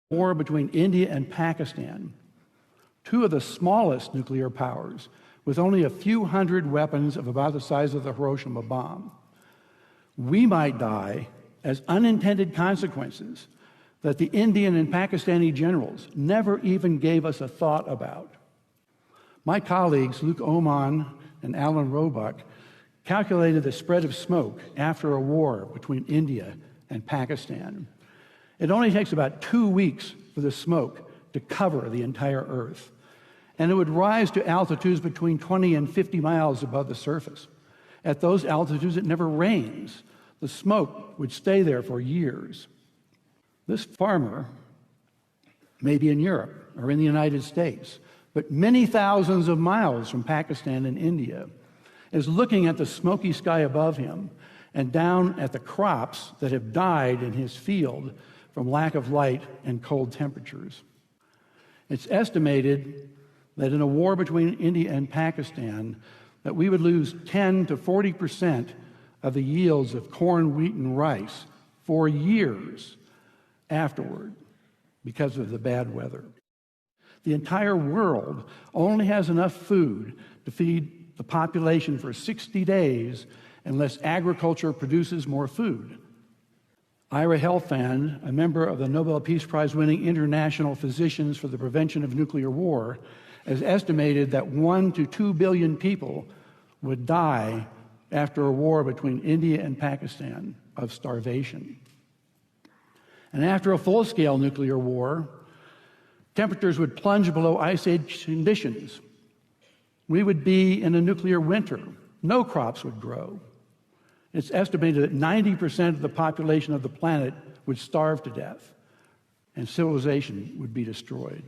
war between India and Pakistan, two of the smallest nuclear powers, with only a few hundred weapons of about the size of the Hiroshima bomb, we might die as unintended consequences that the Indian and Pakistani generals never even gave us a thought about. My colleagues, Luke Oman and Alan Roebuck, calculated the spread of smoke after a war between India and Pakistan. It only takes about 2 weeks for the smoke to cover the entire Earth, and it would rise to altitudes between 20 and 50 miles above the surface. At those altitudes, it never rains. The smoke would stay there for years. This farmer may be in Europe or in the United States, but many thousands of miles from Pakistan and India, is looking at the smoky sky above him and down at the crops that have died in his field from lack of light and cold temperatures. It's estimated that in a war between India and Pakistan, that we would lose 10 to 40% of the yields of corn, wheat, and rice for years afterward because of the bad weather. The entire world only has enough food to feed the population for 60 days unless agriculture produces more food. Ira Helfand, a member of the Nobel Peace Prize-winning International Physicians for the Prevention of Nuclear War, has estimated that 1 to 2 billion people would die after a war between India and Pakistan of starvation. And after a full-scale nuclear war, temperatures would plunge below ice age conditions. We would be in a nuclear winter. No crops would grow. It's estimated that 90% of the population of the planet would starve to death, and civilization would be destroyed.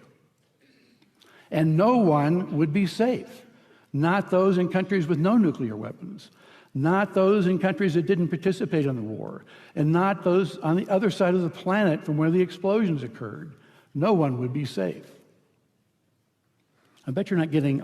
And no one would be safe. Not those in countries with no nuclear weapons, not those in countries that didn't participate in the war, and not those on the other side of the planet from where the explosions occurred. No one would be safe. I bet you're not getting